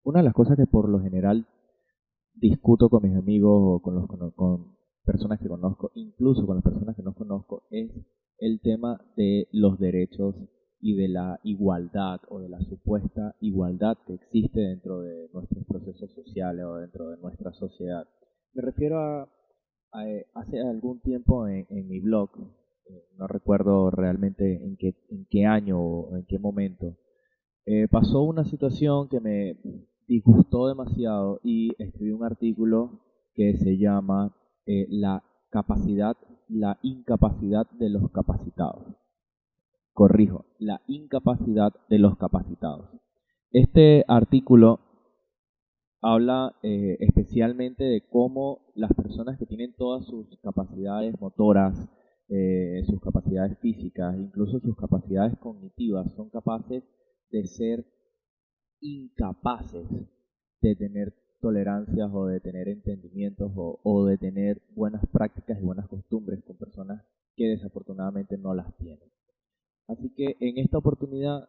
Una de las cosas que por lo general discuto con mis amigos o con personas que conozco, incluso con las personas que no conozco, es el tema de los derechos y de la igualdad o de la supuesta igualdad que existe dentro de nuestros procesos sociales o dentro de nuestra sociedad. Me refiero hace algún tiempo en mi blog, no recuerdo realmente en qué año o en qué momento, pasó una situación que me disgustó demasiado y escribí un artículo que se llama la capacidad, la incapacidad de los capacitados. Corrijo, la incapacidad de los capacitados. Este artículo habla especialmente de cómo las personas que tienen todas sus capacidades motoras, sus capacidades físicas, incluso sus capacidades cognitivas, son capaces de ser incapaces de tener tolerancias o de tener entendimientos o de tener buenas prácticas y buenas costumbres con personas que desafortunadamente no las tienen. Así que en esta oportunidad,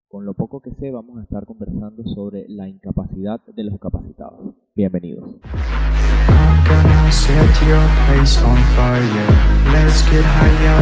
con lo poco que sé, vamos a estar conversando sobre la incapacidad de los capacitados. Bienvenidos. I'm gonna set your place on fire. Let's get higher.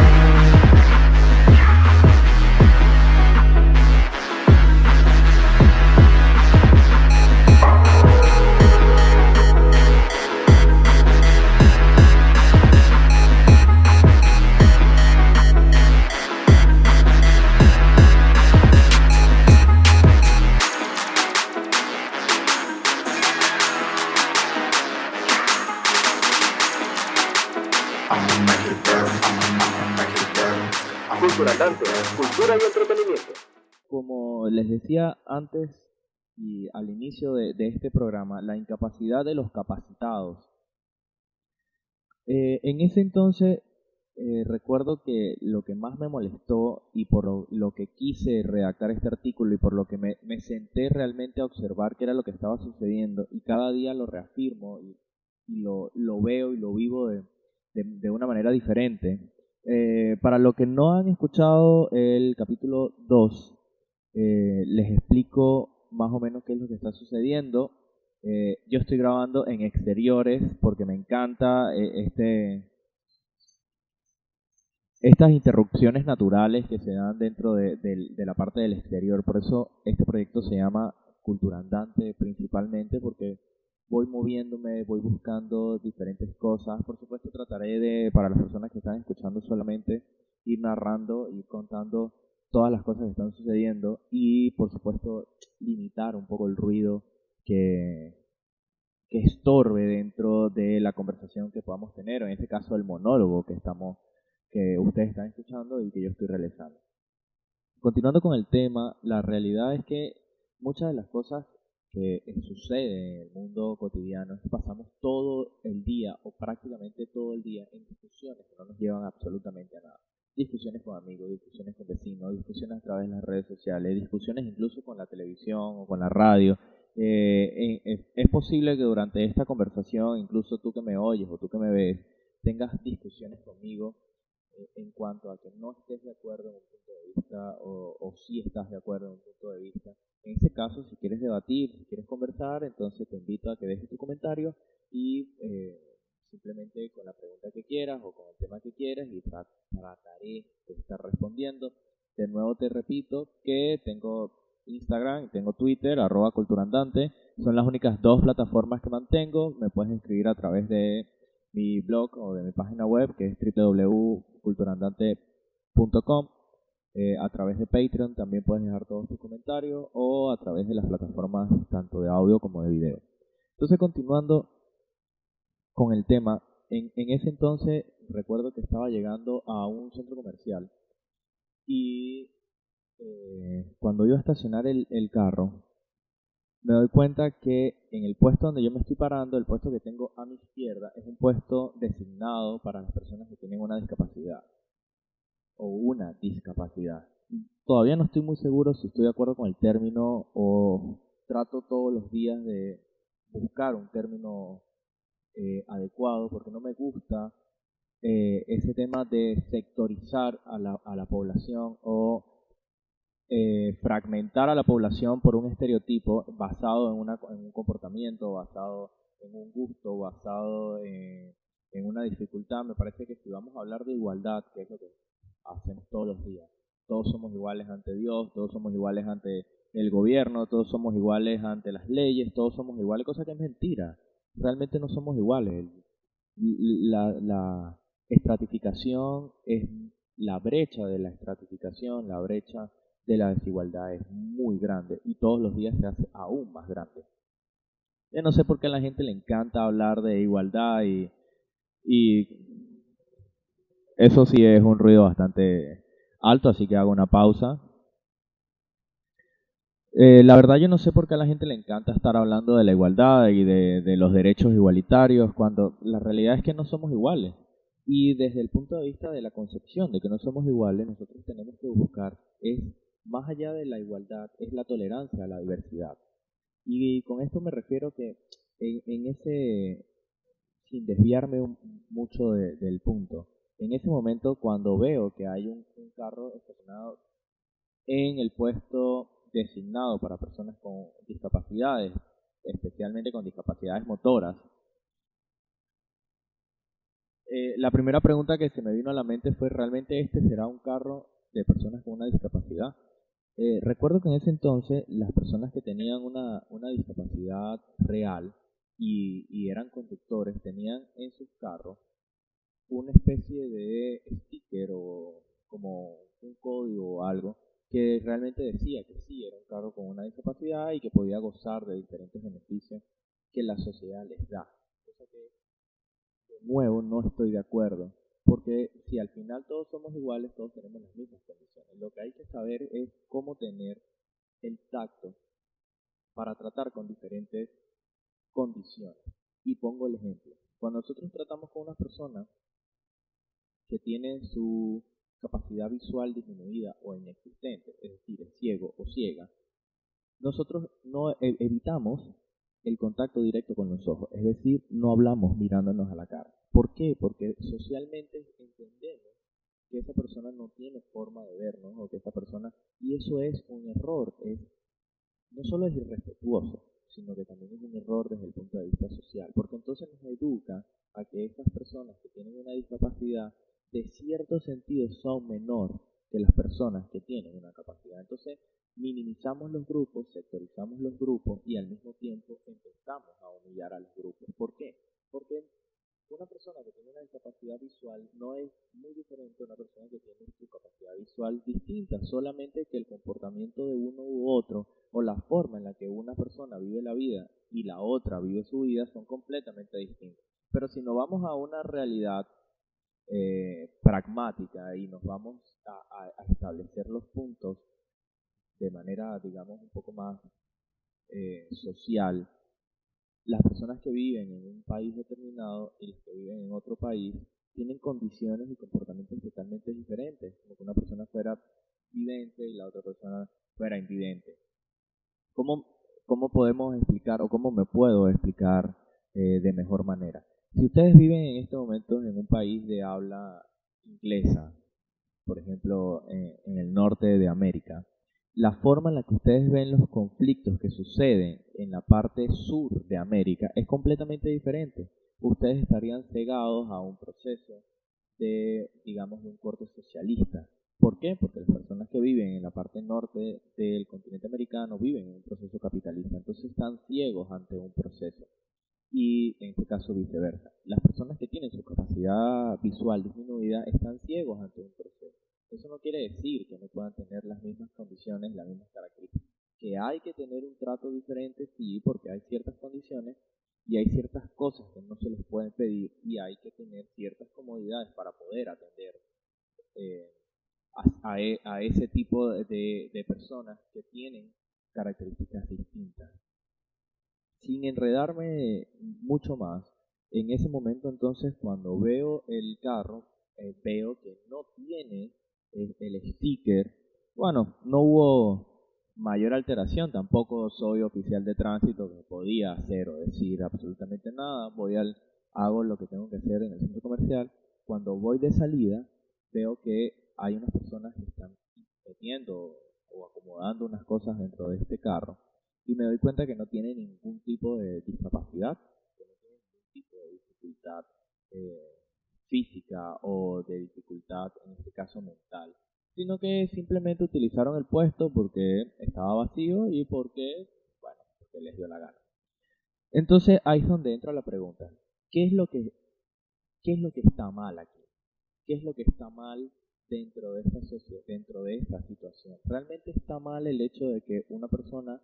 I'ma make it burn. I'ma make it burn. Cultura Andante, cultura y entretenimiento. Como les decía antes y al inicio de este programa, la incapacidad de los capacitados. En ese entonces recuerdo que lo que más me molestó y por lo que quise redactar este artículo y por lo que me senté realmente a observar qué era lo que estaba sucediendo y cada día lo reafirmo y lo veo y lo vivo de una manera diferente. Para los que no han escuchado el capítulo 2, les explico más o menos qué es lo que está sucediendo. Yo estoy grabando en exteriores porque me encanta estas interrupciones naturales que se dan dentro de la parte del exterior. Por eso este proyecto se llama Cultura Andante principalmente porque voy moviéndome, voy buscando diferentes cosas. Por supuesto trataré de, para las personas que están escuchando solamente, ir narrando, ir contando todas las cosas que están sucediendo y por supuesto limitar un poco el ruido que, que estorbe dentro de la conversación que podamos tener, o en este caso el monólogo que ustedes están escuchando y que yo estoy realizando. Continuando con el tema, la realidad es que muchas de las cosas que suceden en el mundo cotidiano es que pasamos todo el día o prácticamente todo el día en discusiones que no nos llevan absolutamente a nada. Discusiones con amigos, discusiones con vecinos, discusiones a través de las redes sociales, discusiones incluso con la televisión o con la radio. Es posible que durante esta conversación, incluso tú que me oyes o tú que me ves, tengas discusiones conmigo en cuanto a que no estés de acuerdo en un punto de vista o si estás de acuerdo en un punto de vista. En este caso, si quieres debatir, si quieres conversar, entonces te invito a que dejes tu comentario y simplemente con la pregunta que quieras o con el tema que quieras y trataré de estar respondiendo. De nuevo te repito que tengo Instagram y tengo Twitter, @culturandante. Son las únicas dos plataformas que mantengo. Me puedes escribir a través de mi blog o de mi página web que es www.culturandante.com. A través de Patreon también puedes dejar todos tus comentarios o a través de las plataformas tanto de audio como de video. Entonces, continuando con el tema, en ese entonces recuerdo que estaba llegando a un centro comercial y cuando iba a estacionar el carro, me doy cuenta que en el puesto donde yo me estoy parando, el puesto que tengo a mi izquierda, es un puesto designado para las personas que tienen una discapacidad o una discapacidad. Todavía no estoy muy seguro si estoy de acuerdo con el término o trato todos los días de buscar un término adecuado porque no me gusta ese tema de sectorizar a la población o fragmentar a la población por un estereotipo basado en un comportamiento, basado en un gusto, basado en una dificultad. Me parece que si vamos a hablar de igualdad, que es lo que hacemos todos los días, todos somos iguales ante Dios, todos somos iguales ante el gobierno, todos somos iguales ante las leyes, todos somos iguales, cosa que es mentira. Realmente no somos iguales. La estratificación es la brecha de la estratificación, la brecha de la desigualdad es muy grande y todos los días se hace aún más grande. Yo no sé por qué a la gente le encanta hablar de igualdad y eso sí es un ruido bastante alto, así que hago una pausa. La verdad yo no sé por qué a la gente le encanta estar hablando de la igualdad y de los derechos igualitarios cuando la realidad es que no somos iguales. Y desde el punto de vista de la concepción de que no somos iguales, nosotros tenemos que buscar, es más allá de la igualdad, es la tolerancia a la diversidad. Y con esto me refiero que en ese, sin desviarme mucho del punto, en ese momento cuando veo que hay un carro estacionado en el puesto designado para personas con discapacidades, especialmente con discapacidades motoras, la primera pregunta que se me vino a la mente fue, ¿realmente este será un carro de personas con una discapacidad? Recuerdo que en ese entonces las personas que tenían una discapacidad real y eran conductores tenían en sus carros una especie de sticker o como un código o algo que realmente decía que sí, era un carro con una discapacidad y que podía gozar de diferentes beneficios que la sociedad les da. Cosa que, de nuevo, no estoy de acuerdo, porque si al final todos somos iguales, todos tenemos las mismas condiciones. Lo que hay que saber es cómo tener el tacto para tratar con diferentes condiciones. Y pongo el ejemplo. Cuando nosotros tratamos con una persona que tiene su capacidad visual disminuida o inexistente, es decir, es ciego o ciega, nosotros no evitamos el contacto directo con los ojos, es decir, no hablamos mirándonos a la cara. ¿Por qué? Porque socialmente entendemos que esa persona no tiene forma de vernos o que esa persona, y eso es un error, no solo es irrespetuoso, sino que también es un error desde el punto de vista social, porque entonces nos educa a que estas personas que tienen una discapacidad de cierto sentido son menor que las personas que tienen una capacidad. Entonces minimizamos los grupos, sectorizamos los grupos y al mismo tiempo empezamos a humillar a los grupos. ¿Por qué? Porque una persona que tiene una discapacidad visual no es muy diferente a una persona que tiene su capacidad visual distinta, solamente que el comportamiento de uno u otro o la forma en la que una persona vive la vida y la otra vive su vida son completamente distintas. Pero si nos vamos a una realidad pragmática y nos vamos a establecer los puntos de manera, digamos, un poco más social, las personas que viven en un país determinado y las que viven en otro país tienen condiciones y comportamientos totalmente diferentes, como que una persona fuera vidente y la otra persona fuera invidente. ¿Cómo podemos explicar o cómo me puedo explicar de mejor manera? Si ustedes viven en este momento en un país de habla inglesa, por ejemplo en el norte de América, la forma en la que ustedes ven los conflictos que suceden en la parte sur de América es completamente diferente. Ustedes estarían cegados a un proceso de, digamos, de un corte socialista. ¿Por qué? Porque las personas que viven en la parte norte del continente americano viven en un proceso capitalista, entonces están ciegos ante un proceso. Y en este caso viceversa. Las personas que tienen su capacidad visual disminuida están ciegos ante un proceso. Eso no quiere decir que no puedan tener las mismas condiciones, las mismas características. Que hay que tener un trato diferente, sí, porque hay ciertas condiciones y hay ciertas cosas que no se les pueden pedir y hay que tener ciertas comodidades para poder atender eh, a ese tipo de personas que tienen características distintas. Sin enredarme mucho más, en ese momento entonces cuando veo el carro, veo que no tiene el sticker. Bueno, no hubo mayor alteración, tampoco soy oficial de tránsito que podía hacer o decir absolutamente nada. Hago lo que tengo que hacer en el centro comercial. Cuando voy de salida, veo que hay unas personas que están metiendo o armando unas cosas dentro de este carro y me doy cuenta que no tiene ningún tipo de discapacidad, que no tiene ningún tipo de dificultad física o de dificultad, en este caso mental, sino que simplemente utilizaron el puesto porque estaba vacío y porque, bueno, porque les dio la gana. Entonces ahí es donde entra la pregunta, ¿qué es lo que, qué es lo que está mal aquí? ¿Qué es lo que está mal dentro de esta sociedad, dentro de esta situación? ¿Realmente está mal el hecho de que una persona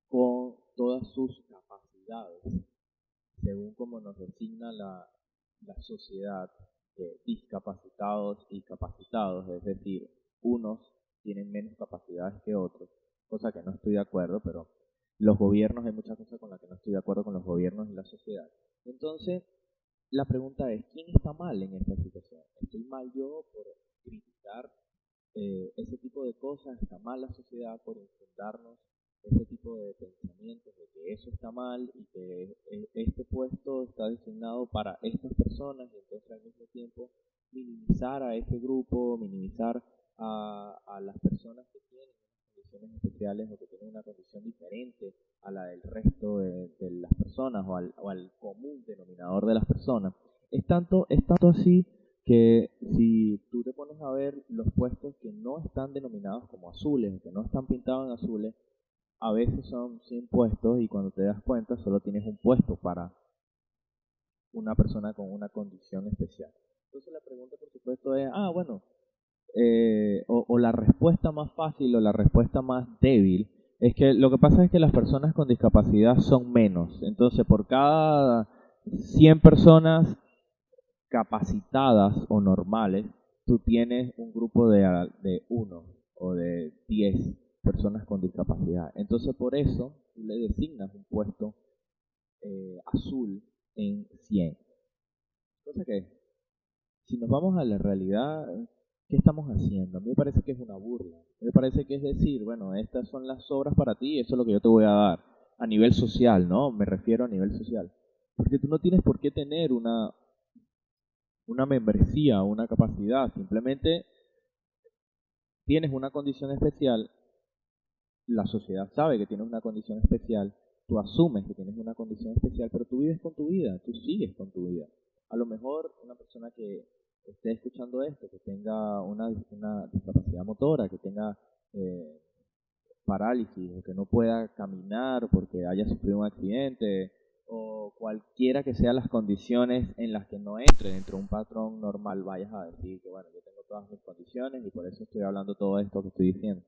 con todas sus capacidades, según como nos designa la sociedad, discapacitados y capacitados, es decir, unos tienen menos capacidades que otros, cosa que no estoy de acuerdo, pero los gobiernos, hay muchas cosas con las que no estoy de acuerdo con los gobiernos y la sociedad. Entonces, la pregunta es, ¿quién está mal en esta situación? ¿Estoy mal yo por criticar ese tipo de cosas? ¿Está mal la sociedad por infundarnos ese tipo de pensamientos de que eso está mal y que este puesto está designado para estas personas y entonces al mismo tiempo minimizar a ese grupo, minimizar a las personas que tienen condiciones especiales o que tienen una condición diferente a la del resto de las personas o al común denominador de las personas? Es tanto así que si tú te pones a ver los puestos que no están denominados como azules, que no están pintados en azules, a veces son 100 puestos y cuando te das cuenta solo tienes un puesto para una persona con una condición especial. Entonces la pregunta por supuesto es, bueno, o la respuesta más fácil o la respuesta más débil es que lo que pasa es que las personas con discapacidad son menos. Entonces por cada 100 personas capacitadas o normales, tú tienes un grupo de 1 o de 10 personas con discapacidad. Entonces por eso tú le designas un puesto azul en 100. Cosa que, si nos vamos a la realidad, ¿qué estamos haciendo? A mí me parece que es una burla. A mí me parece que es decir, bueno, estas son las obras para ti, eso es lo que yo te voy a dar. A nivel social, ¿no? Me refiero a nivel social. Porque tú no tienes por qué tener una membresía, una capacidad. Simplemente tienes una condición especial, la sociedad sabe que tienes una condición especial, tú asumes que tienes una condición especial, pero tú vives con tu vida, tú sigues con tu vida. A lo mejor una persona que esté escuchando esto, que tenga una discapacidad motora, que tenga parálisis o que no pueda caminar porque haya sufrido un accidente o cualquiera que sean las condiciones en las que no entre dentro de un patrón normal, vayas a decir que bueno, yo tengo todas mis condiciones y por eso estoy hablando todo esto que estoy diciendo.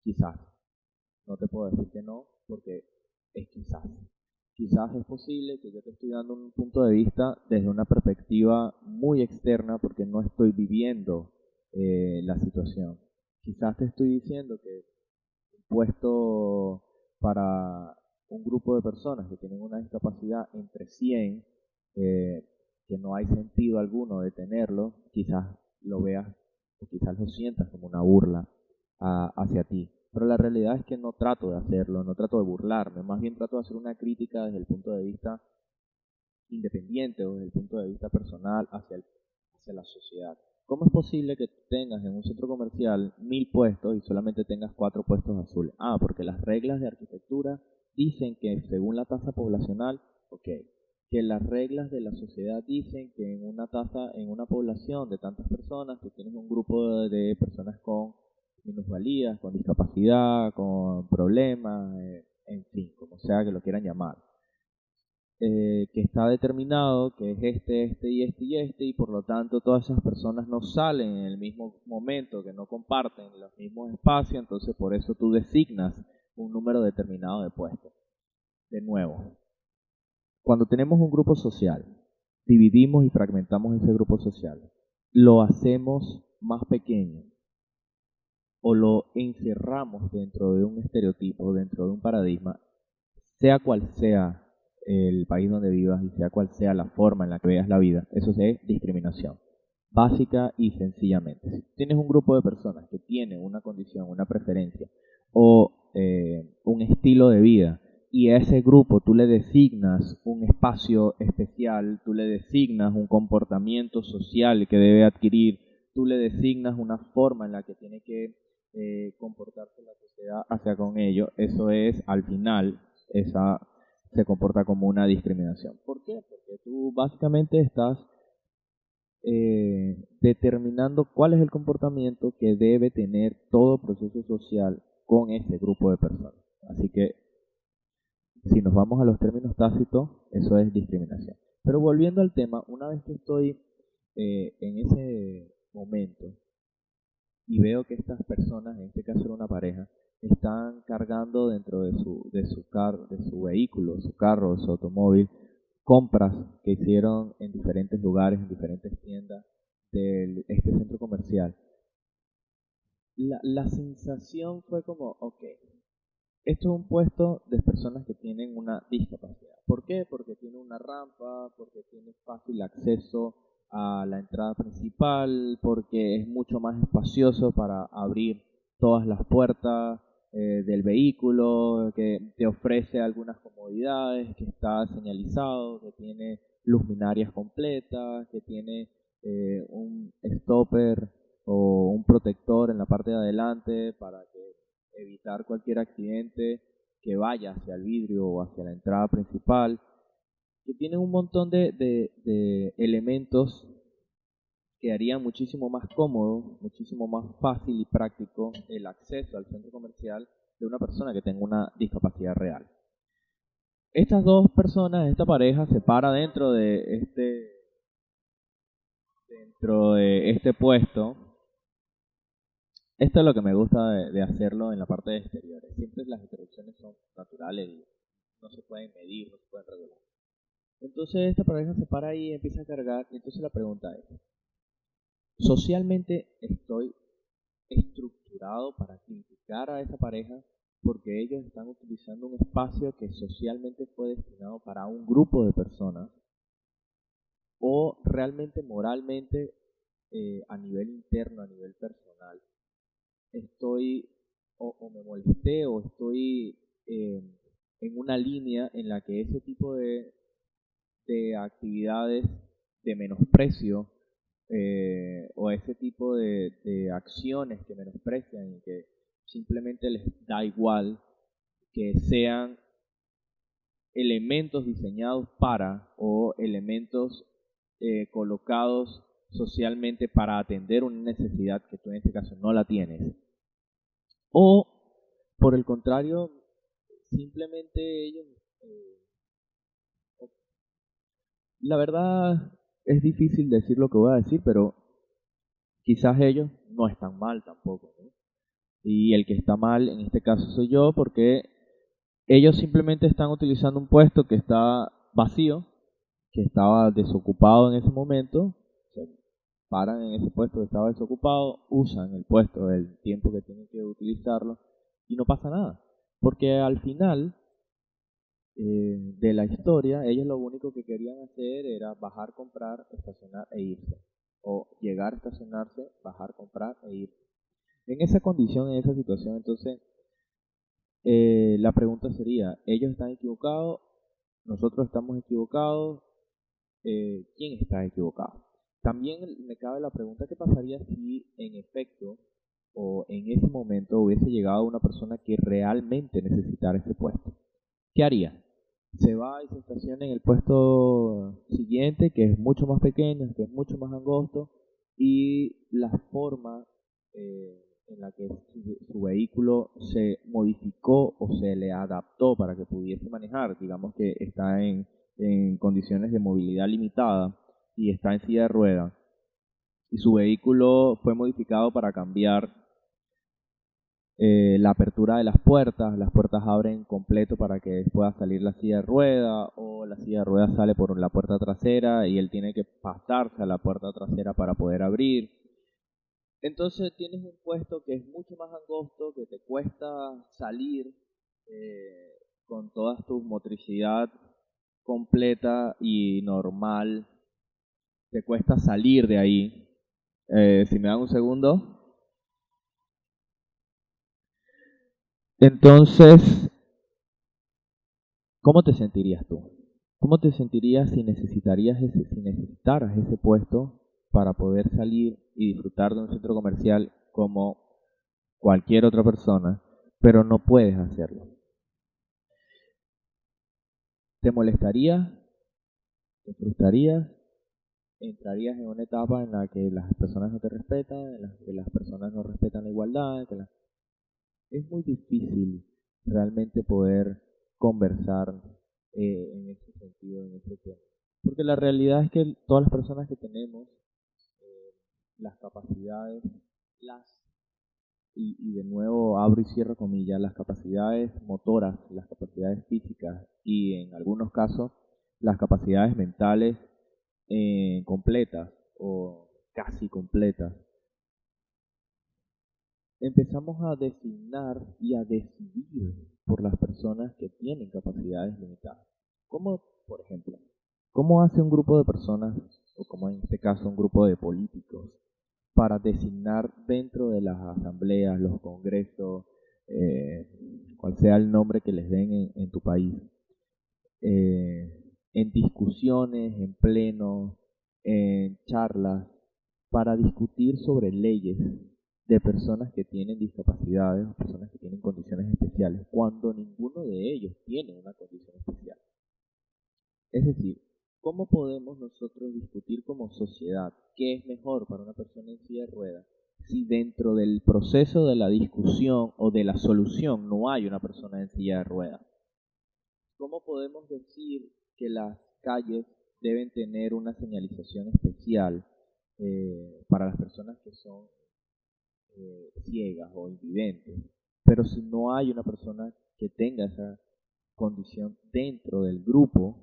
Quizás, no te puedo decir que no, porque es quizás. Quizás es posible que yo te estoy dando un punto de vista desde una perspectiva muy externa porque no estoy viviendo la situación. Quizás te estoy diciendo que un puesto para un grupo de personas que tienen una discapacidad entre 100, que no hay sentido alguno de tenerlo, quizás lo veas o quizás lo sientas como una burla hacia ti. Pero la realidad es que no trato de hacerlo, no trato de burlarme, más bien trato de hacer una crítica desde el punto de vista independiente o desde el punto de vista personal hacia la sociedad. ¿Cómo es posible que tengas en un centro comercial 1000 puestos y solamente tengas 4 puestos azules? Porque las reglas de arquitectura dicen que según la tasa poblacional, que las reglas de la sociedad dicen que en una población de tantas personas, tú tienes un grupo de personas con minusvalías, con discapacidad, con problemas, en fin, como sea que lo quieran llamar. Que está determinado que es este y por lo tanto todas esas personas no salen en el mismo momento, que no comparten los mismos espacios, entonces por eso tú designas un número determinado de puestos. De nuevo, cuando tenemos un grupo social, dividimos y fragmentamos ese grupo social, lo hacemos más pequeño o lo encerramos dentro de un estereotipo, dentro de un paradigma, sea cual sea el país donde vivas y sea cual sea la forma en la que veas la vida, eso es discriminación, básica y sencillamente. Si tienes un grupo de personas que tienen una condición, una preferencia o un estilo de vida y a ese grupo tú le designas un espacio especial, tú le designas un comportamiento social que debe adquirir, tú le designas una forma en la que tiene que comportarse la sociedad hacia con ello, eso es, al final, esa se comporta como una discriminación. ¿Por qué? Porque tú básicamente estás determinando cuál es el comportamiento que debe tener todo proceso social con ese grupo de personas. Así que, si nos vamos a los términos tácitos, eso es discriminación. Pero volviendo al tema, una vez que estoy en ese momento y veo que estas personas, en este caso era una pareja, están cargando dentro de su vehículo, su carro, su automóvil, compras que hicieron en diferentes lugares, en diferentes tiendas de este centro comercial. La sensación fue como, ok, esto es un puesto de personas que tienen una discapacidad. ¿Por qué? Porque tiene una rampa, porque tiene fácil acceso a la entrada principal, porque es mucho más espacioso para abrir todas las puertas del vehículo, que te ofrece algunas comodidades, que está señalizado, que tiene luminarias completas, que tiene un stopper o un protector en la parte de adelante para evitar cualquier accidente que vaya hacia el vidrio o hacia la entrada principal, que tiene un montón de elementos que harían muchísimo más cómodo, muchísimo más fácil y práctico el acceso al centro comercial de una persona que tenga una discapacidad real. Estas dos personas, esta pareja, se para dentro de este puesto. Esto es lo que me gusta de hacerlo en la parte de exteriores. Siempre las interrupciones son naturales y no se pueden medir, no se pueden regular. Entonces esta pareja se para ahí y empieza a cargar. Y entonces la pregunta es, ¿socialmente estoy estructurado para criticar a esa pareja porque ellos están utilizando un espacio que socialmente fue destinado para un grupo de personas? ¿O realmente moralmente, a nivel interno, a nivel personal, estoy o me molesté o estoy en una línea en la que ese tipo de actividades de menosprecio o ese tipo de acciones que menosprecian y que simplemente les da igual que sean elementos diseñados para o elementos colocados socialmente para atender una necesidad que tú en este caso no la tienes? O, por el contrario, simplemente ellos... la verdad es difícil decir lo que voy a decir, pero quizás ellos no están mal tampoco, ¿no? Y el que está mal en este caso soy yo, porque ellos simplemente están utilizando un puesto que está vacío, que estaba desocupado en ese momento, se paran en ese puesto que estaba desocupado, usan el puesto el tiempo que tienen que utilizarlo y no pasa nada, porque al final de la historia ellos lo único que querían hacer era bajar, comprar, estacionar e irse, o llegar a estacionarse, bajar, comprar e irse. En esa condición, en esa situación, entonces la pregunta sería, ¿ellos están equivocados? ¿Nosotros estamos equivocados? ¿Quién está equivocado? También me cabe la pregunta, ¿qué pasaría si en efecto o en ese momento hubiese llegado una persona que realmente necesitara ese puesto? ¿Qué haría? Se va y se estaciona en el puesto siguiente, que es mucho más pequeño, que es mucho más angosto, y la forma en la que su vehículo se modificó o se le adaptó para que pudiese manejar, digamos que está en condiciones de movilidad limitada y está en silla de ruedas, y su vehículo fue modificado para cambiar la apertura de las puertas abren completo para que pueda salir la silla de rueda, o la silla de ruedas sale por la puerta trasera y él tiene que pasarse a la puerta trasera para poder abrir. Entonces tienes un puesto que es mucho más angosto, que te cuesta salir con toda tu motricidad completa y normal, te cuesta salir de ahí. Si me dan un segundo. Entonces, ¿cómo te sentirías tú? ¿Cómo te sentirías si necesitaras ese puesto para poder salir y disfrutar de un centro comercial como cualquier otra persona, pero no puedes hacerlo. ¿Te molestaría? ¿Te frustraría? ¿Entrarías en una etapa en la que las personas no te respetan, en la que las personas no respetan la igualdad? Es muy difícil realmente poder conversar en ese sentido, en ese tema. Porque la realidad es que todas las personas que tenemos las capacidades, y de nuevo abro y cierro comillas, las capacidades motoras, las capacidades físicas y en algunos casos las capacidades mentales completas o casi completas, empezamos a designar y a decidir por las personas que tienen capacidades limitadas. Como, por ejemplo, ¿cómo hace un grupo de personas, o como en este caso un grupo de políticos, para designar dentro de las asambleas, los congresos, cual sea el nombre que les den en tu país, en discusiones, en plenos, en charlas, para discutir sobre leyes de personas que tienen discapacidades o personas que tienen condiciones especiales, cuando ninguno de ellos tiene una condición especial? Es decir, ¿cómo podemos nosotros discutir como sociedad qué es mejor para una persona en silla de ruedas si dentro del proceso de la discusión o de la solución no hay una persona en silla de ruedas? ¿Cómo podemos decir que las calles deben tener una señalización especial para las personas que son ciegas o invidentes, pero si no hay una persona que tenga esa condición dentro del grupo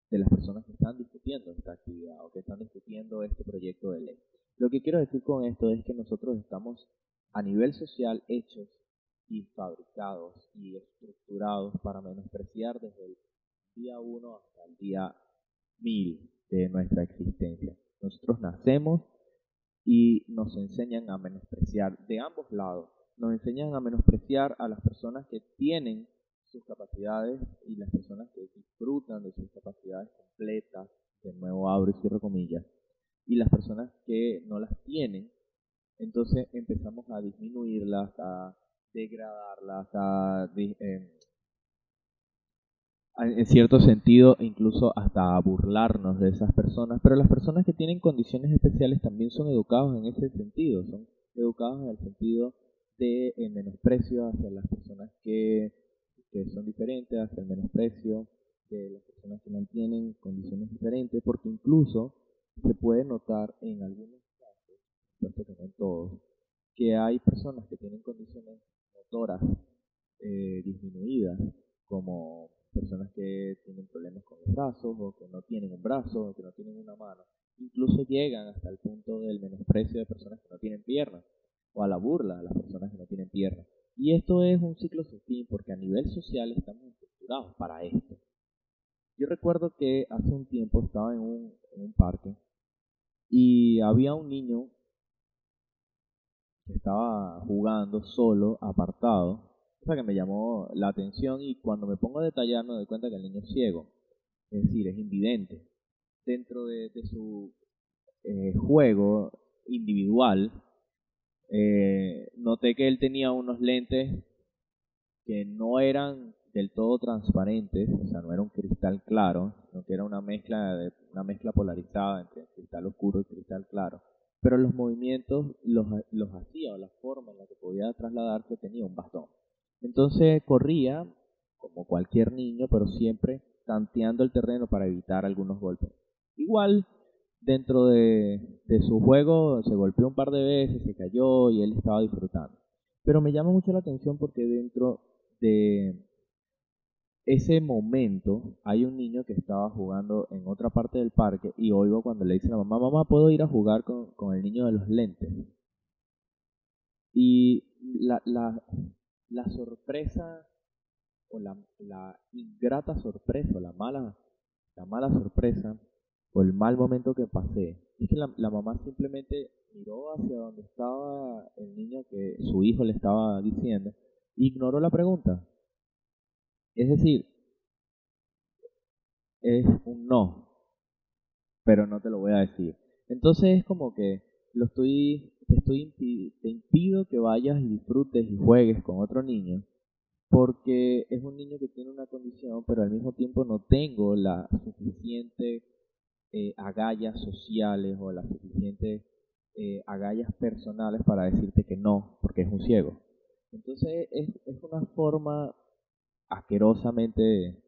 de las personas que están discutiendo esta actividad o que están discutiendo este proyecto de ley? Lo que quiero decir con esto es que nosotros estamos a nivel social hechos y fabricados y estructurados para menospreciar desde el día 1 hasta el día 1000 de nuestra existencia. Nosotros nacemos y nos enseñan a menospreciar de ambos lados. Nos enseñan a menospreciar a las personas que tienen sus capacidades y las personas que disfrutan de sus capacidades completas, de nuevo abro y cierro comillas, y las personas que no las tienen. Entonces empezamos a disminuirlas, a degradarlas, en cierto sentido incluso hasta a burlarnos de esas personas. Pero las personas que tienen condiciones especiales también son educados en ese sentido, son educados en el sentido de menosprecio hacia las personas que son diferentes, hacia el menosprecio de las personas que mantienen condiciones diferentes, porque incluso se puede notar en algunos casos, puesto que no en todos, que hay personas que tienen condiciones motoras disminuidas, como personas que tienen problemas con los brazos, o que no tienen un brazo, o que no tienen una mano. Incluso llegan hasta el punto del menosprecio de personas que no tienen piernas, o a la burla a las personas que no tienen piernas. Y esto es un ciclo sin fin, porque a nivel social estamos estructurados para esto. Yo recuerdo que hace un tiempo estaba en un parque y había un niño que estaba jugando solo, apartado, cosa que me llamó la atención, y cuando me pongo a detallar me doy cuenta que el niño es ciego, es decir, es invidente. Dentro de su juego individual, noté que él tenía unos lentes que no eran del todo transparentes, o sea, no era un cristal claro, sino que era una mezcla polarizada entre cristal oscuro y cristal claro. Pero los movimientos los hacía, o la forma en la que podía trasladarse, tenía un bastón. Entonces corría como cualquier niño, pero siempre tanteando el terreno para evitar algunos golpes. Igual, dentro de su juego se golpeó un par de veces, se cayó y él estaba disfrutando. Pero me llama mucho la atención porque dentro de ese momento hay un niño que estaba jugando en otra parte del parque, y oigo cuando le dice a la mamá: mamá, ¿puedo ir a jugar con el niño de los lentes? Y la sorpresa, o la ingrata sorpresa, o la mala sorpresa, o el mal momento que pasé, es que la mamá simplemente miró hacia donde estaba el niño que su hijo le estaba diciendo, e ignoró la pregunta. Es decir, es un no, pero no te lo voy a decir. Entonces es como que lo estoy te impido que vayas y disfrutes y juegues con otro niño porque es un niño que tiene una condición, pero al mismo tiempo no tengo la suficiente agallas sociales o las suficientes agallas personales para decirte que no, porque es un ciego. Entonces es una forma asquerosamente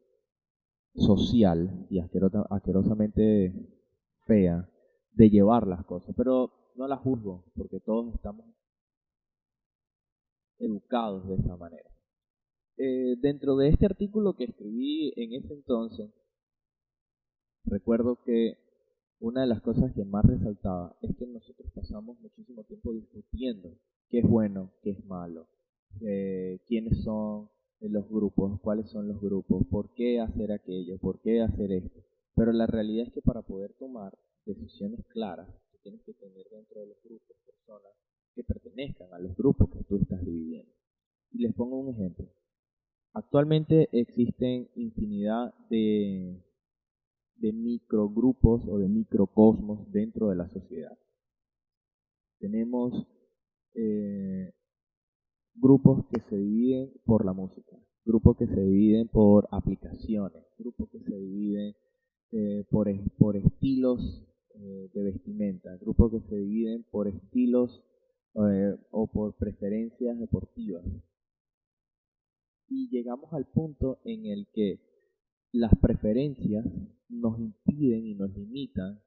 social y asquerosamente fea de llevar las cosas, pero no la juzgo porque todos estamos educados de esa manera. Dentro de este artículo que escribí en ese entonces, recuerdo que una de las cosas que más resaltaba es que nosotros pasamos muchísimo tiempo discutiendo qué es bueno, qué es malo, quiénes son los grupos, cuáles son los grupos, por qué hacer aquello, por qué hacer esto. Pero la realidad es que para poder tomar decisiones claras, tú tienes que tener dentro de los grupos personas que pertenezcan a los grupos que tú estás dividiendo. Y les pongo un ejemplo. Actualmente existen infinidad de microgrupos o de microcosmos dentro de la sociedad. Tenemos grupos que se dividen por la música, grupos que se dividen por aplicaciones, grupos que se dividen por estilos de vestimenta, grupos que se dividen por estilos o por preferencias deportivas. Y llegamos al punto en el que las preferencias nos impiden y nos limitan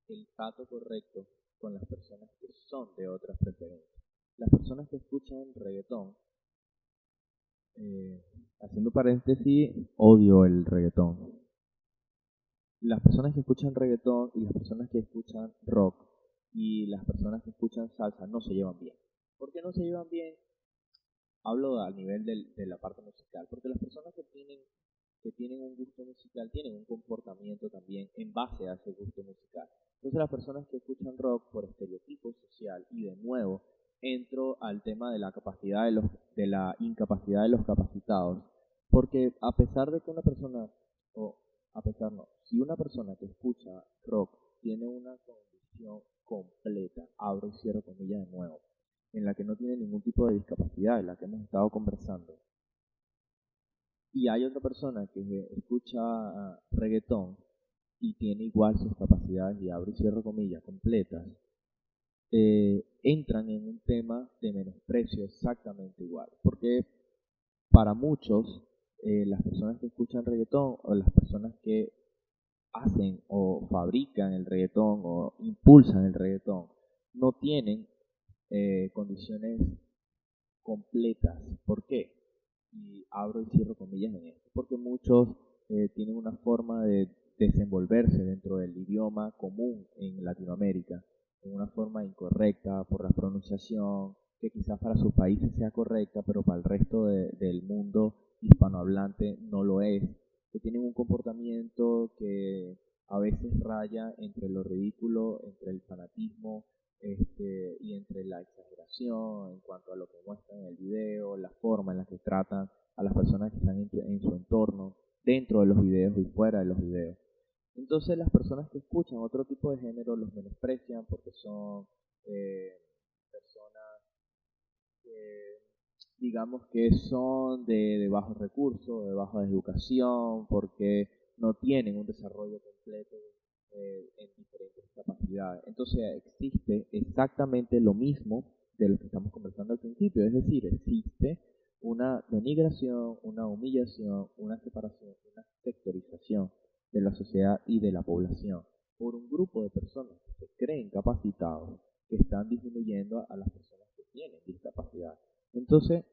el trato correcto con las personas que son de otras preferencias. Las personas que escuchan reggaetón, haciendo paréntesis, odio el reggaetón. Las personas que escuchan reggaetón y las personas que escuchan rock y las personas que escuchan salsa no se llevan bien. ¿Por qué no se llevan bien? Hablo a nivel de la parte musical, porque las personas que tienen un gusto musical tienen un comportamiento también en base a ese gusto musical. Entonces las personas que escuchan rock por estereotipo social, y de nuevo entro al tema de la capacidad de la incapacidad de los capacitados, porque a pesar de que una persona, o a pesar no, si una persona que escucha rock tiene una condición completa, abro y cierro comillas de nuevo, en la que no tiene ningún tipo de discapacidad, en la que hemos estado conversando, y hay otra persona que escucha reggaetón y tiene igual sus capacidades, y abro y cierro comillas, completas, entran en un tema de menosprecio exactamente igual. Porque para muchos, las personas que escuchan reggaetón o las personas que hacen o fabrican el reggaetón o impulsan el reggaetón no tienen condiciones completas. ¿Por qué? Y abro y cierro comillas en esto, porque muchos tienen una forma de desenvolverse dentro del idioma común en Latinoamérica, en una forma incorrecta por la pronunciación, que quizás para sus países sea correcta, pero para el resto del mundo hispanohablante no lo es, que tienen un comportamiento que a veces raya entre lo ridículo, entre el fanatismo, y entre la exageración en cuanto a lo que muestran en el video, la forma en la que tratan a las personas que están en su entorno, dentro de los videos y fuera de los videos. Entonces las personas que escuchan otro tipo de género los menosprecian porque son personas que digamos que son de bajos recursos, de baja educación, porque no tienen un desarrollo completo en diferentes capacidades. Entonces existe exactamente lo mismo de lo que estamos conversando al principio, es decir, existe una denigración, una humillación, una separación, una sectorización de la sociedad y de la población por un grupo de personas que se creen capacitados, que están disminuyendo a las personas que tienen discapacidad. Entonces,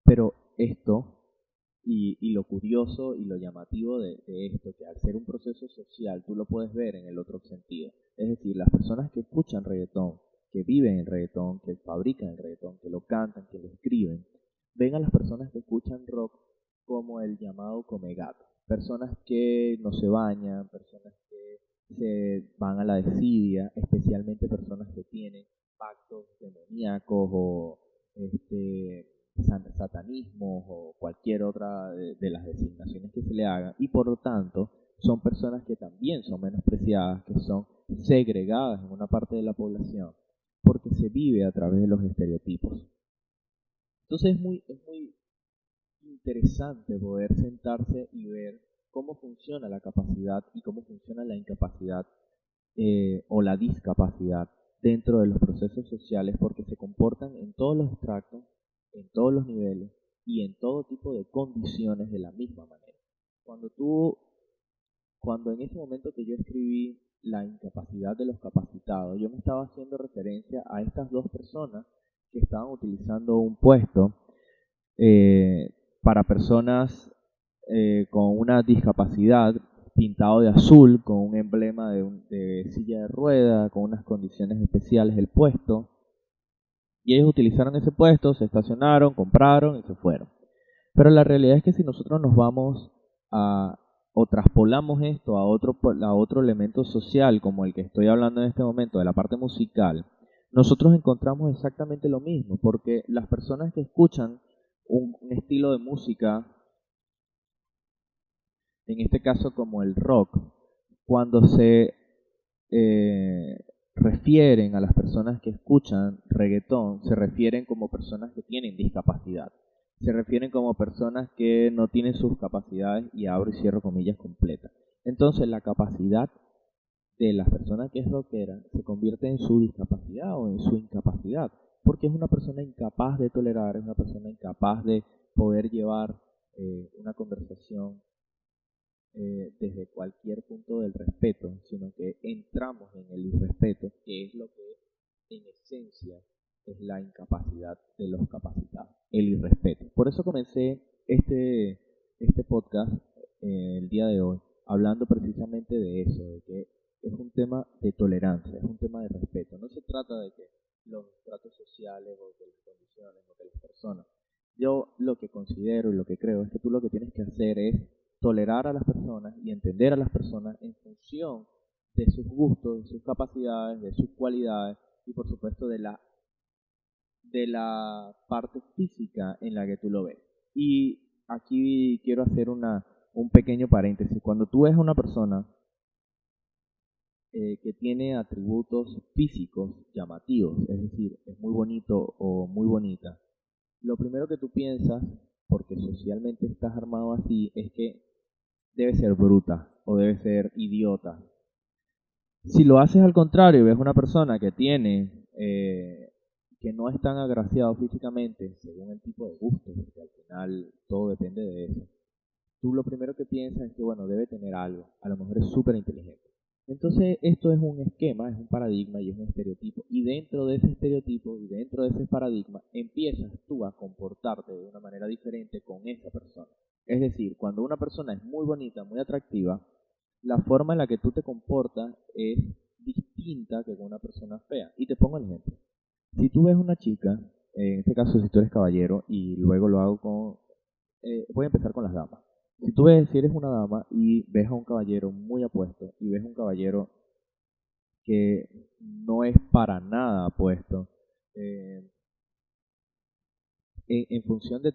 pero esto y lo curioso y lo llamativo de esto, que al ser un proceso social tú lo puedes ver en el otro sentido. Es decir, las personas que escuchan reggaetón, que viven el reggaetón, que fabrican el reggaetón, que lo cantan, que lo escriben, ven a las personas que escuchan rock como el llamado comegato. Personas que no se bañan, personas que se van a la desidia, especialmente personas que tienen pactos demoníacos o satanismo o cualquier otra de las designaciones que se le hagan, y por lo tanto son personas que también son menospreciadas, que son segregadas en una parte de la población, porque se vive a través de los estereotipos. Entonces es muy interesante poder sentarse y ver cómo funciona la capacidad y cómo funciona la incapacidad o la discapacidad dentro de los procesos sociales, porque se comportan en todos los estratos, en todos los niveles y en todo tipo de condiciones de la misma manera. Cuando en ese momento que yo escribí la incapacidad de los capacitados, yo me estaba haciendo referencia a estas dos personas que estaban utilizando un puesto para personas con una discapacidad, pintado de azul, con un emblema de silla de rueda, con unas condiciones especiales del puesto. Y ellos utilizaron ese puesto, se estacionaron, compraron y se fueron. Pero la realidad es que si nosotros nos vamos o traspolamos esto a otro elemento social, como el que estoy hablando en este momento, de la parte musical, nosotros encontramos exactamente lo mismo, porque las personas que escuchan un estilo de música, en este caso como el rock, cuando se refieren a las personas que escuchan reggaetón, se refieren como personas que tienen discapacidad. Se refieren como personas que no tienen sus capacidades, y abro y cierro comillas completas. Entonces la capacidad de las personas que es rockera se convierte en su discapacidad o en su incapacidad, porque es una persona incapaz de tolerar, es una persona incapaz de poder llevar una conversación desde cualquier punto del respeto, sino que entramos en el irrespeto, que es lo que en esencia es la incapacidad de los capacitados, el irrespeto. Por eso comencé este podcast el día de hoy, hablando precisamente de eso, de que es un tema de tolerancia, es un tema de respeto. No se trata de que los tratos sociales o de las condiciones o de las personas. Yo lo que considero y lo que creo es que tú lo que tienes que hacer es tolerar a las personas y entender a las personas en función de sus gustos, de sus capacidades, de sus cualidades y por supuesto de la parte física en la que tú lo ves. Y aquí quiero hacer un pequeño paréntesis. Cuando tú ves a una persona que tiene atributos físicos llamativos, es decir, es muy bonito o muy bonita, lo primero que tú piensas, porque socialmente estás armado así, es que debe ser bruta o debe ser idiota. Si lo haces al contrario y ves una persona que que no es tan agraciado físicamente, según el tipo de gusto, porque al final todo depende de eso, tú lo primero que piensas es que, bueno, debe tener algo, a lo mejor es súper inteligente. Entonces esto es un esquema, es un paradigma y es un estereotipo. Y dentro de ese estereotipo y dentro de ese paradigma empiezas tú a comportarte de una manera diferente con esa persona. Es decir, cuando una persona es muy bonita, muy atractiva, la forma en la que tú te comportas es distinta que con una persona fea. Y te pongo el ejemplo. Si tú ves una chica, en este caso si tú eres caballero, y luego lo hago con... voy a empezar con las damas. Si eres una dama y ves a un caballero muy apuesto y ves a un caballero que no es para nada apuesto, en función de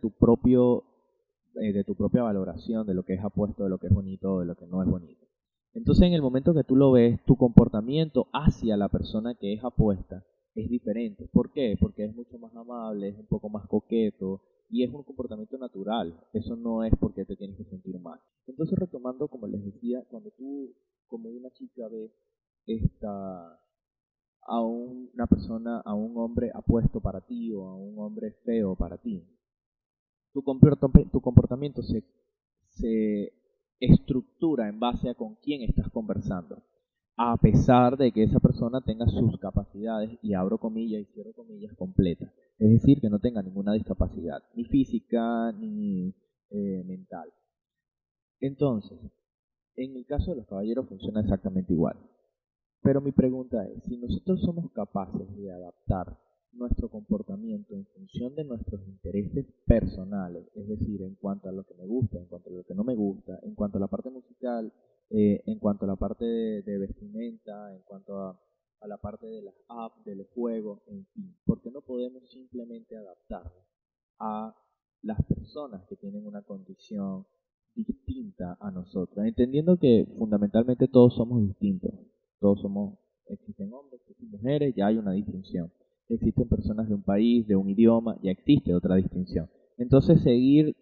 de tu propia valoración de lo que es apuesto, de lo que es bonito o de lo que no es bonito. Entonces en el momento que tú lo ves, tu comportamiento hacia la persona que es apuesta es diferente. ¿Por qué? Porque es mucho más amable, es un poco más coqueto y es un comportamiento natural. Eso no es porque te tienes que sentir mal. Entonces retomando, como les decía, cuando tú como una chica ves una persona, a un hombre apuesto para ti o a un hombre feo para ti, tu comportamiento se estructura en base a con quién estás conversando, a pesar de que esa persona tenga sus capacidades, y abro comillas y cierro comillas, completas. Es decir, que no tenga ninguna discapacidad, ni física ni mental. Entonces, en el caso de los caballeros funciona exactamente igual. Pero mi pregunta es, si nosotros somos capaces de adaptar nuestro comportamiento en función de nuestros intereses personales, es decir, en cuanto a lo que me gusta, en cuanto a lo que no me gusta, en cuanto a la parte musical, en cuanto a la parte de vestimenta, en cuanto a la parte de las apps, de los juegos, en fin, ¿por qué no podemos simplemente adaptarnos a las personas que tienen una condición distinta a nosotros? Entendiendo que fundamentalmente todos somos distintos, existen hombres, existen mujeres, ya hay una distinción. existen personas de un país, de un idioma, ya existe otra distinción. Entonces seguir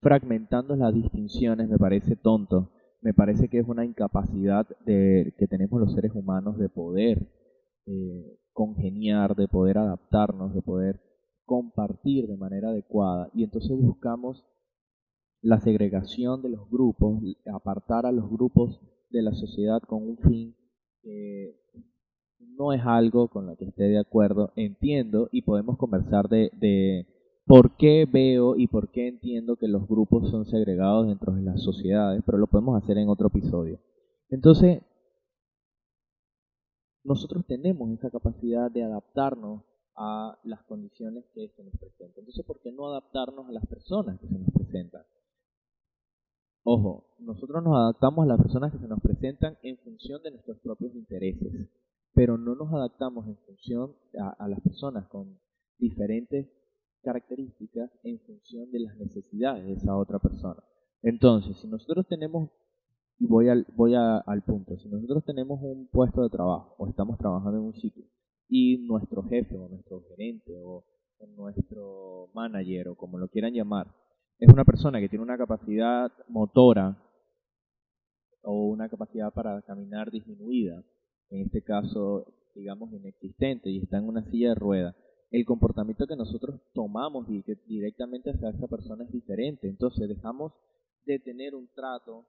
fragmentando las distinciones me parece tonto, me parece que es una incapacidad que tenemos los seres humanos de poder congeniar, de poder adaptarnos, de poder compartir de manera adecuada, y entonces buscamos la segregación de los grupos, apartar a los grupos de la sociedad con un fin que no es algo con lo que esté de acuerdo. Entiendo y podemos conversar de por qué veo y por qué entiendo que los grupos son segregados dentro de las sociedades, pero lo podemos hacer en otro episodio. Entonces, nosotros tenemos esa capacidad de adaptarnos a las condiciones que se nos presentan. Entonces, ¿por qué no adaptarnos a las personas que se nos presentan? Ojo, nosotros nos adaptamos a las personas que se nos presentan en función de nuestros propios intereses, pero no nos adaptamos en función a las personas con diferentes características en función de las necesidades de esa otra persona. Entonces, si nosotros tenemos, y al punto, si nosotros tenemos un puesto de trabajo o estamos trabajando en un sitio y nuestro jefe o nuestro gerente o nuestro manager o como lo quieran llamar, es una persona que tiene una capacidad motora o una capacidad para caminar disminuida, en este caso, digamos, inexistente, y está en una silla de ruedas, el comportamiento que nosotros tomamos directamente hacia esa persona es diferente. Entonces dejamos de tener un trato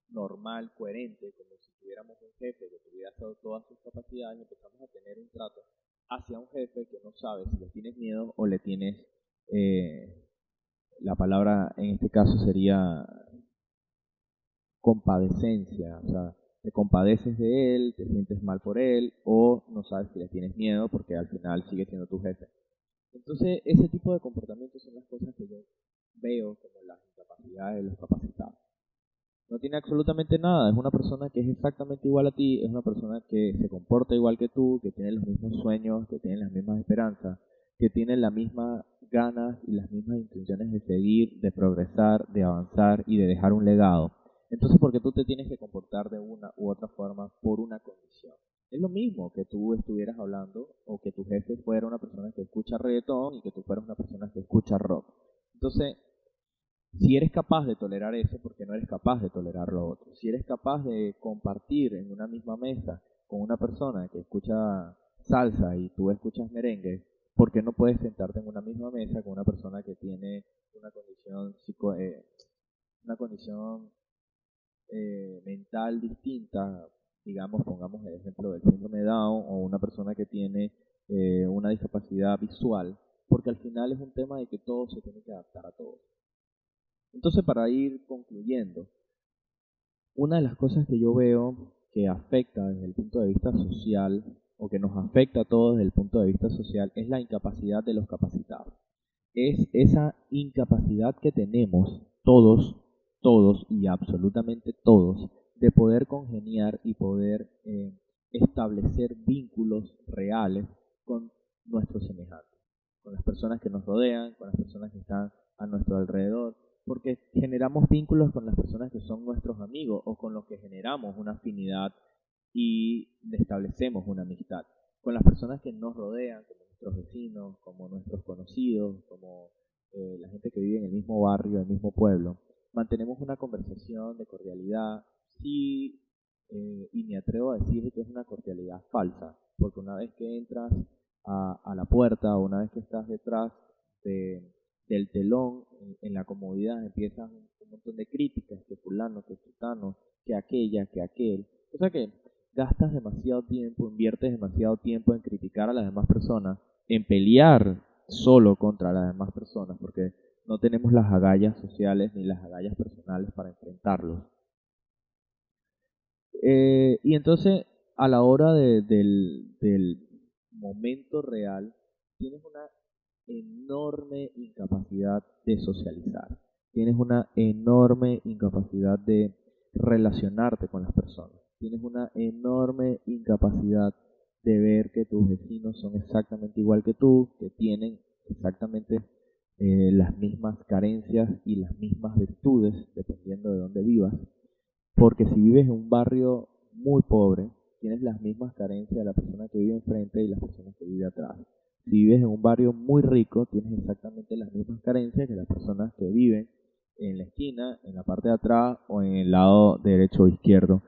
normal, coherente, como si tuviéramos un jefe que tuviera todas sus capacidades, y empezamos a tener un trato hacia un jefe que no sabe si le tienes miedo o le tienes, la palabra en este caso sería compadecencia, o sea, te compadeces de él, te sientes mal por él, o no sabes si le tienes miedo porque al final sigue siendo tu jefe. Entonces, ese tipo de comportamientos son las cosas que yo veo como las incapacidades de los capacitados. No tiene absolutamente nada, es una persona que es exactamente igual a ti, es una persona que se comporta igual que tú, que tiene los mismos sueños, que tiene las mismas esperanzas, que tiene las mismas ganas y las mismas intenciones de seguir, de progresar, de avanzar y de dejar un legado. Entonces, ¿por qué tú te tienes que comportar de una u otra forma por una condición? Es lo mismo que tú estuvieras hablando o que tu jefe fuera una persona que escucha reggaetón y que tú fueras una persona que escucha rock. Entonces, si eres capaz de tolerar eso, ¿por qué no eres capaz de tolerar lo otro? Si eres capaz de compartir en una misma mesa con una persona que escucha salsa y tú escuchas merengue, ¿por qué no puedes sentarte en una misma mesa con una persona que tiene una condición mental distinta? Digamos, pongamos el ejemplo del síndrome de Down, o una persona que tiene una discapacidad visual, porque al final es un tema de que todo se tiene que adaptar a todos. Entonces, para ir concluyendo, una de las cosas que yo veo que afecta desde el punto de vista social, o que nos afecta a todos desde el punto de vista social, es la incapacidad de los capacitados. Es esa incapacidad que tenemos todos y absolutamente todos, de poder congeniar y poder establecer vínculos reales con nuestros semejantes, con las personas que nos rodean, con las personas que están a nuestro alrededor, porque generamos vínculos con las personas que son nuestros amigos o con los que generamos una afinidad y establecemos una amistad. Con las personas que nos rodean, como nuestros vecinos, como nuestros conocidos, como la gente que vive en el mismo barrio, el mismo pueblo, mantenemos una conversación de cordialidad, sí, y me atrevo a decir que es una cordialidad falsa, porque una vez que entras a la puerta o una vez que estás detrás del telón, en la comodidad, empiezan un montón de críticas, que fulano, que sutano, que aquella, que aquel. O sea que gastas demasiado tiempo, inviertes demasiado tiempo en criticar a las demás personas, en pelear solo contra las demás personas, porque no tenemos las agallas sociales ni las agallas personales para enfrentarlos. Y entonces, a la hora del momento real, tienes una enorme incapacidad de socializar. Tienes una enorme incapacidad de relacionarte con las personas. Tienes una enorme incapacidad de ver que tus vecinos son exactamente igual que tú, que tienen exactamente las mismas carencias y las mismas virtudes, dependiendo de dónde vivas. Porque si vives en un barrio muy pobre, tienes las mismas carencias de la persona que vive enfrente y las personas que vive atrás. Si vives en un barrio muy rico, tienes exactamente las mismas carencias que las personas que viven en la esquina, en la parte de atrás o en el lado derecho o izquierdo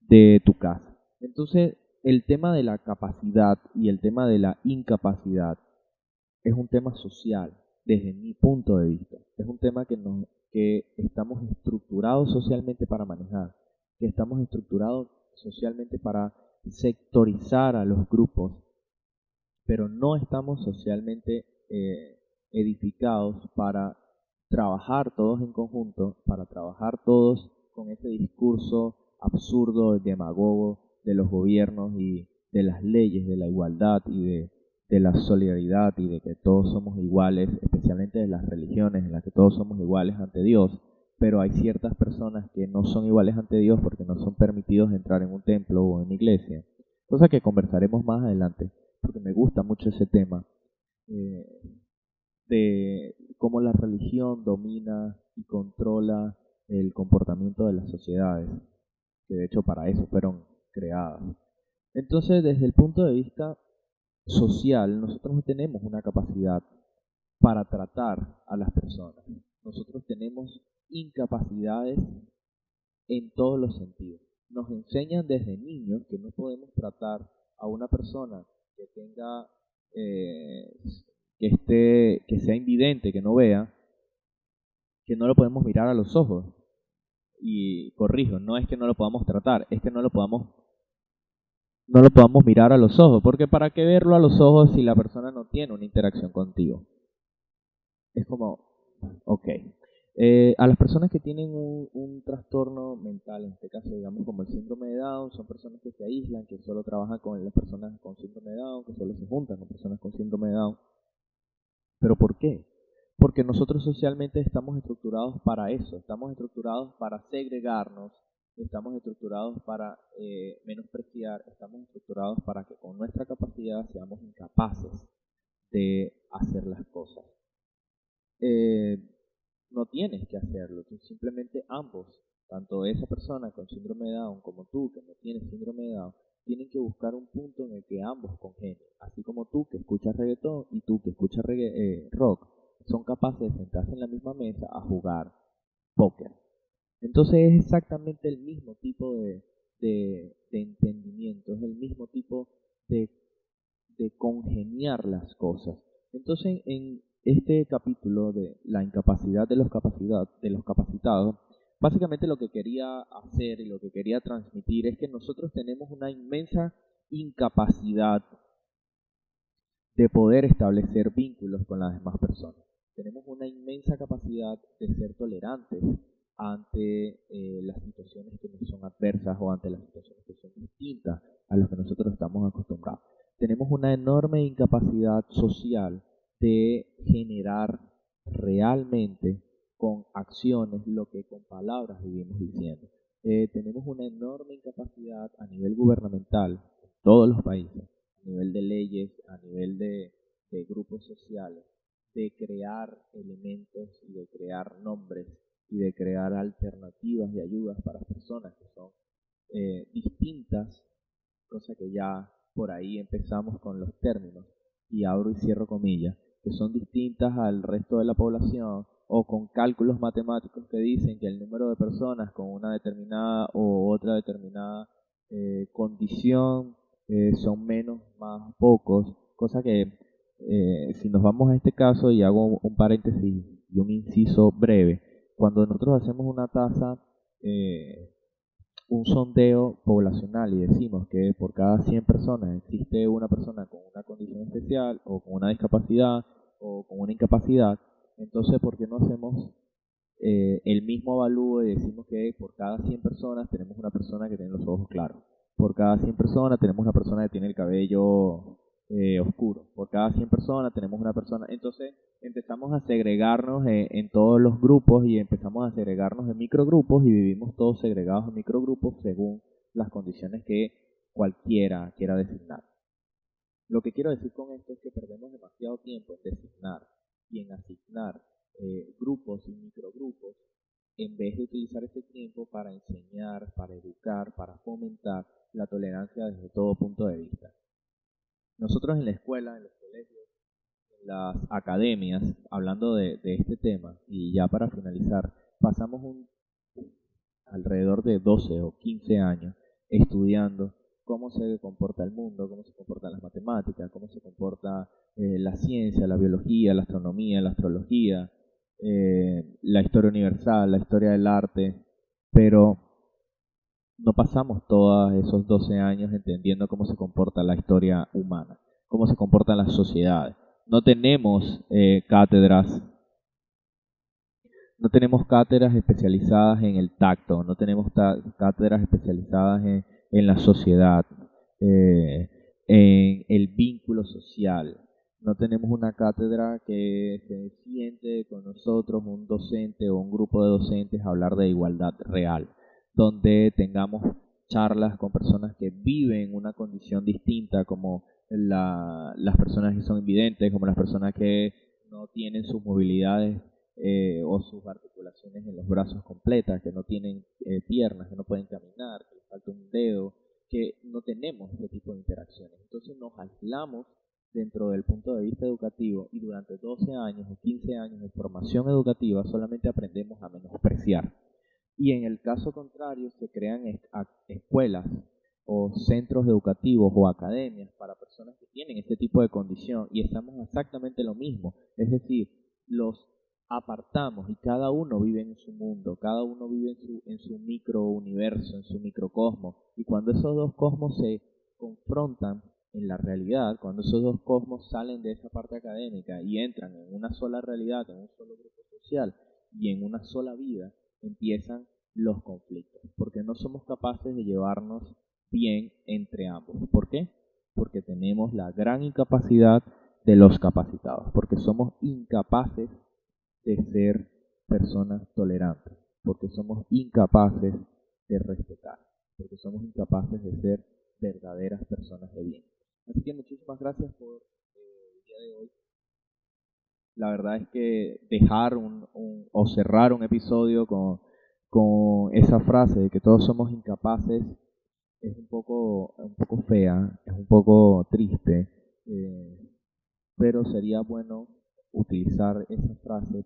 de tu casa. Entonces, el tema de la capacidad y el tema de la incapacidad es un tema social, desde mi punto de vista. Es un tema que estamos estructurados socialmente para manejar, que estamos estructurados socialmente para sectorizar a los grupos, pero no estamos socialmente edificados para trabajar todos en conjunto, para trabajar todos con ese discurso absurdo, demagogo de los gobiernos y de las leyes, de la igualdad y de la solidaridad y de que todos somos iguales, especialmente de las religiones en las que todos somos iguales ante Dios, pero hay ciertas personas que no son iguales ante Dios porque no son permitidos entrar en un templo o en una iglesia, cosa que conversaremos más adelante, porque me gusta mucho ese tema de cómo la religión domina y controla el comportamiento de las sociedades, que de hecho para eso fueron creadas. Entonces, desde el punto de vista social, nosotros no tenemos una capacidad para tratar a las personas. Nosotros tenemos incapacidades en todos los sentidos. Nos enseñan desde niños que no podemos tratar a una persona que tenga, que sea invidente, que no vea, que no lo podemos mirar a los ojos. Y corrijo, no es que no lo podamos tratar, es que no lo podamos mirar a los ojos, porque ¿para qué verlo a los ojos si la persona no tiene una interacción contigo? Es como, ok. A las personas que tienen un trastorno mental, en este caso digamos como el síndrome de Down, son personas que se aíslan, que solo trabajan con las personas con síndrome de Down, que solo se juntan con personas con síndrome de Down. ¿Pero por qué? Porque nosotros socialmente estamos estructurados para eso, estamos estructurados para segregarnos, estamos estructurados para menospreciar, estamos estructurados para que con nuestra capacidad seamos incapaces de hacer las cosas. No tienes que hacerlo, tú simplemente ambos, tanto esa persona con síndrome de Down como tú que no tienes síndrome de Down, tienen que buscar un punto en el que ambos congenien, así como tú que escuchas reggaetón y tú que escuchas rock, son capaces de sentarse en la misma mesa a jugar póker. Entonces es exactamente el mismo tipo de entendimiento, es el mismo tipo de congeniar las cosas. Entonces, en este capítulo de la incapacidad de los capacitados, básicamente lo que quería hacer y lo que quería transmitir es que nosotros tenemos una inmensa incapacidad de poder establecer vínculos con las demás personas. Tenemos una inmensa capacidad de ser tolerantes ante las situaciones que nos son adversas o ante las situaciones que son distintas a las que nosotros estamos acostumbrados. Tenemos una enorme incapacidad social de generar realmente con acciones lo que con palabras vivimos diciendo. Tenemos una enorme incapacidad a nivel gubernamental en todos los países, a nivel de leyes, a nivel de grupos sociales, de crear elementos y de crear nombres y de crear alternativas de ayudas para personas que son distintas, cosa que ya por ahí empezamos con los términos, y abro y cierro comillas, que son distintas al resto de la población, o con cálculos matemáticos que dicen que el número de personas con una determinada o otra determinada condición son menos, más, pocos, cosa que si nos vamos a este caso y hago un paréntesis y un inciso breve, cuando nosotros hacemos una tasa, un sondeo poblacional y decimos que por cada 100 personas existe una persona con una condición especial o con una discapacidad o con una incapacidad, entonces ¿por qué no hacemos el mismo avalúo y decimos que por cada 100 personas tenemos una persona que tiene los ojos claros? Por cada 100 personas tenemos una persona que tiene el cabello oscuro. Por cada 100 personas tenemos una persona. Entonces empezamos a segregarnos en todos los grupos y empezamos a segregarnos en microgrupos y vivimos todos segregados en microgrupos según las condiciones que cualquiera quiera designar. Lo que quiero decir con esto es que perdemos demasiado tiempo en designar y en asignar grupos y microgrupos en vez de utilizar ese tiempo para enseñar, para educar, para fomentar la tolerancia desde todo punto de vista. Nosotros en la escuela, en los colegios, en las academias, hablando de este tema, y ya para finalizar, pasamos alrededor de 12 o 15 años estudiando cómo se comporta el mundo, cómo se comportan las matemáticas, cómo se comporta la ciencia, la biología, la astronomía, la astrología, la historia universal, la historia del arte, pero no pasamos todos esos 12 años entendiendo cómo se comporta la historia humana, cómo se comportan las sociedades. No tenemos cátedras especializadas en el tacto, no tenemos cátedras especializadas en la sociedad, en el vínculo social. No tenemos una cátedra que se siente con nosotros, un docente o un grupo de docentes, a hablar de igualdad real, donde tengamos charlas con personas que viven una condición distinta, como las personas que son invidentes, como las personas que no tienen sus movilidades o sus articulaciones en los brazos completas, que no tienen piernas, que no pueden caminar, que les falta un dedo, que no tenemos ese tipo de interacciones. Entonces nos aislamos dentro del punto de vista educativo, y durante 12 años o 15 años de formación educativa solamente aprendemos a menospreciar. Y en el caso contrario se crean escuelas o centros educativos o academias para personas que tienen este tipo de condición, y estamos exactamente lo mismo, es decir, los apartamos y cada uno vive en su mundo, cada uno vive en su micro universo, en su microcosmos, y cuando esos dos cosmos se confrontan en la realidad, cuando esos dos cosmos salen de esa parte académica y entran en una sola realidad, en un solo grupo social y en una sola vida, empiezan los conflictos, porque no somos capaces de llevarnos bien entre ambos. ¿Por qué? Porque tenemos la gran incapacidad de los capacitados, porque somos incapaces de ser personas tolerantes, porque somos incapaces de respetar, porque somos incapaces de ser verdaderas personas de bien. Así que muchísimas gracias por el día de hoy. La verdad es que dejar o cerrar un episodio con esa frase de que todos somos incapaces es un poco fea, es un poco triste, pero sería bueno utilizar esa frase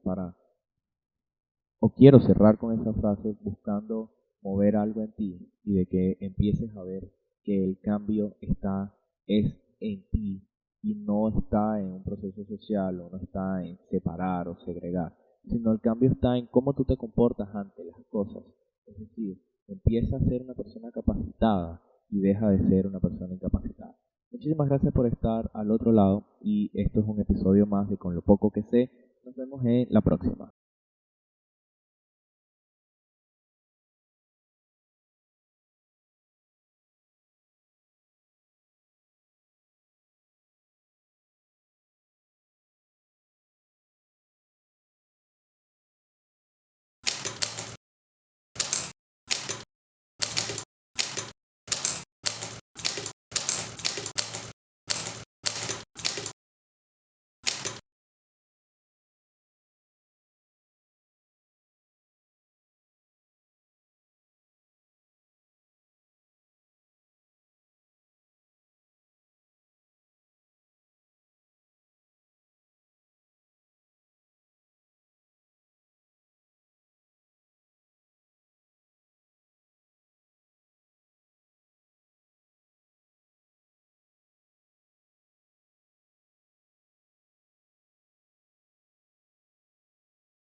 o quiero cerrar con esa frase buscando mover algo en ti y de que empieces a ver que el cambio es en ti y no está en un proceso social o no está en separar o segregar, sino el cambio está en cómo tú te comportas ante las cosas. Es decir, empieza a ser una persona capacitada y deja de ser una persona incapacitada. Muchísimas gracias por estar al otro lado, y esto es un episodio más de Con lo poco que sé. Nos vemos en la próxima.